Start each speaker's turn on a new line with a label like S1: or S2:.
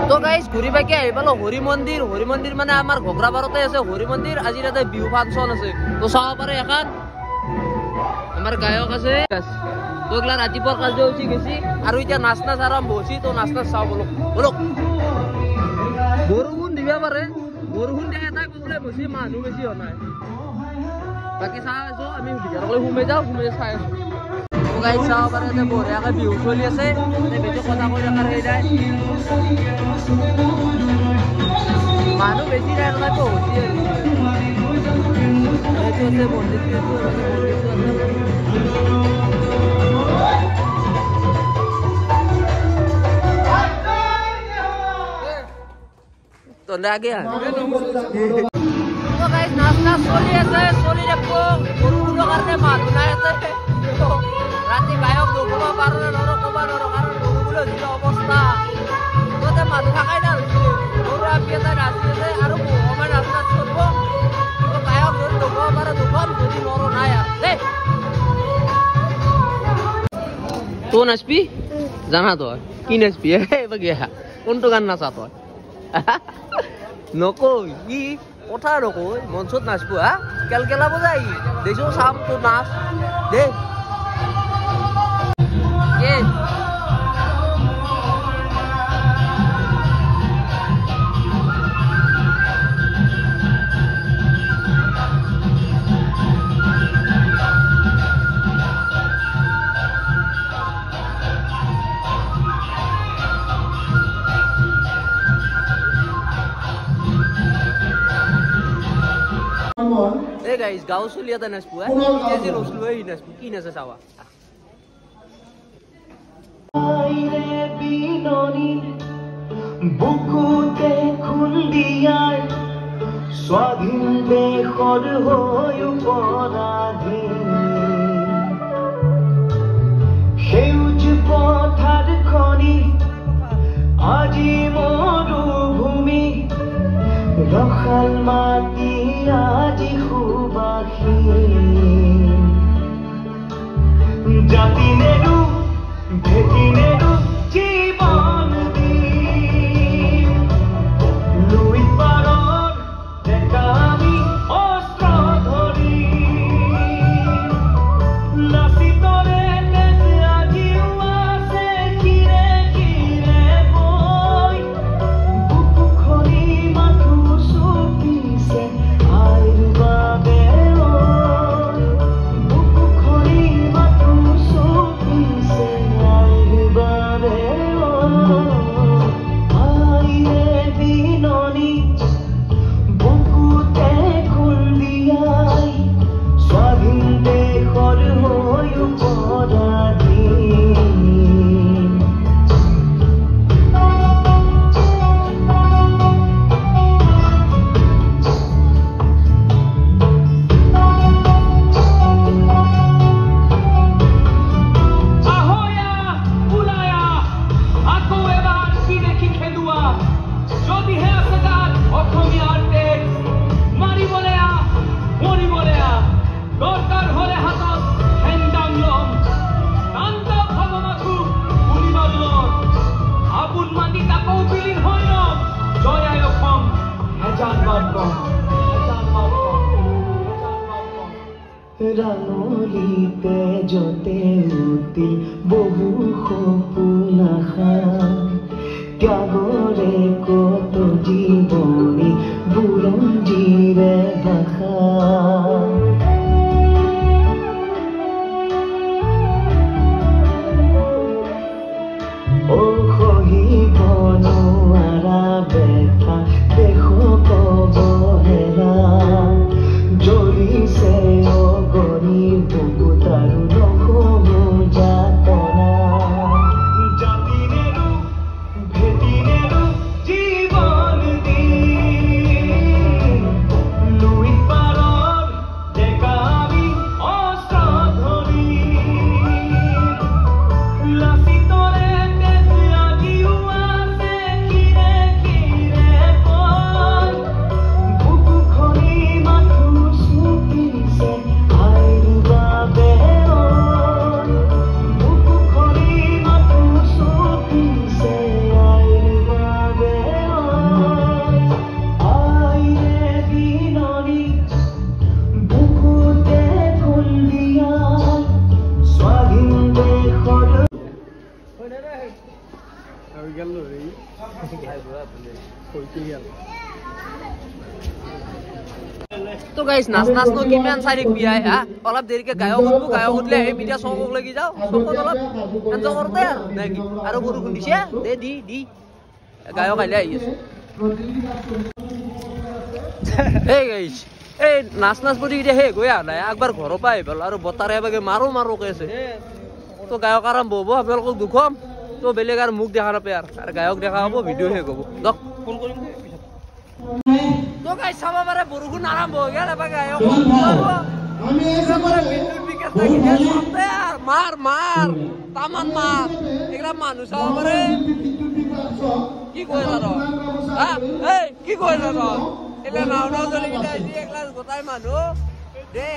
S1: তো গাইজ ঘূৰি পাকি আহি পালো হৰি মন্দিৰ মানে আমাৰ ঘগ্ৰাবাৰতে আছে হৰি মন্দিৰ। আজি তাতে বিহু ফাংচন আছে, তো চাব পাৰে এখন আমাৰ গায়ক আছে। তো এইগিলা ৰাতিপুৱাৰ কাৰ্য উঠি গেছি আৰু এতিয়া নাচ আৰম্ভ হৈছে। তো নাচ চাওঁ বলক বৰষুণ দিবা পাৰে, বৰষুণ দিয়া এটা প্ৰব্লেম হৈছে, মানুহ বেছি হোৱা নাই। বাকী চাই আছো আমি ভিতৰলৈ সোমাই যাওঁ, চাই আছো। গাইজ চাব পাৰে যে বঢ়িয়াকৈ বিহু চলি আছে, বেছি কথা কৈ ৰখাৰ সেই নাই, মানুহ বেছি নাই নহয় পহুঁচি এইটো আছে মন্দিৰটো তন্দা আগে নাচ চলি আছে, চলি থাকবো বৰষুণৰ কাৰণে মানুহ নাই আছে। ৰাতি গায়ক নকব পাৰো নৰো কব নৰো, কাৰণ বৰষুণৰ যি অৱস্থা তাতে মানুহ থাকাই না হৈছে। সৰু আমি এটা নাচি আছে আৰু আমাৰ নাচ চলিব, গায়ক যদি নকব পাৰো দুখন, যদি নৰো নাই আৰু দেই। তই নাচবি জানা, তই কি নাচবি কোনটো গান নাচা তই নকই কি কথা নকই, মঞ্চত নাচবো হা কেলকেলা বজাই দেছো চাম তোৰ নাচ দে। Hey guys, গাঁও চলি এটা নাচবো কেজি নচলো এই নাচবো, কি নাচে চাৱা বুকুতে খুন্দিয়াই স্বাধীন দেশৰ হৈ পৰাধী সেউজ পথাৰ খনি আজি মৰুভূমি ৰসাল মাটি আজি সুবাসী জাতি নেৰু ভেটি নেৰু জীৱন দিম লুই পাৰৰ ডেকা আমি অস্ত্ৰ ধৰি নাচিতৰে তেজে আজিও আছে কিৰে কিৰে বৈ বুকু খনি মাথো চুপিছে আইৰ বাবে বুকু খনি মাথো চুপিছে আইৰ বাবে আইৰে বিননি বুকুতে খুন্দিয়াই স্বাধীন দেশৰ হৈ পৰাধী ৰাঙলিতে যতে উঠিল বহু সপোন আশা ত্যাগৰে কত জীৱনী বুৰঞ্জীৰে ভাষা সহিব নোৱাৰা ব্যথা দেশক অৱহেলা জ্বলিছে অগণি বুকুত আৰু নকমো যাতনা জাতি নেৰু ভেটি নেৰু জীৱন দিম তো গাইস নাচ নো কিমান চাৰি বিয়াই হা অলপ দেৰিকে গায়ক উঠব গায়ক উঠলে এই মিডিয়া চকক লাগি যাও চকত অলপ এনজয় কৰতে নাকি আৰু বৰষুণ দিছে দে দি গায়ক আইলে আহি আছে এই গাইস এই নাচ কৰি এতিয়া হে গৈ আহা নাই একবাৰ ঘৰৰ পৰা আহিবল আৰু বতাৰে এবাগে মাৰো কৈ আছে তো গায়ক আৰম্ভ হ'ব আপোনালোকক দুখম তো বেলেগ আৰু মুখ দেখা নাপায় আৰু গায়ক দেখা হ'ব ভিডিঅ' শেষ হ'ব দক ফোন কৰিম তো গাইস চাব পাৰে বৰষুণ আৰম্ভ হৈ গ'ল এবাৰ গায়ক মাৰ তামান মাৰ এইগিলা মানুহ চাব পাৰে কি কৈ আছা তই কি কৈ আছা তই এলা নাও চলি কিটা আহিছে একলা গোটাই মানুহ দে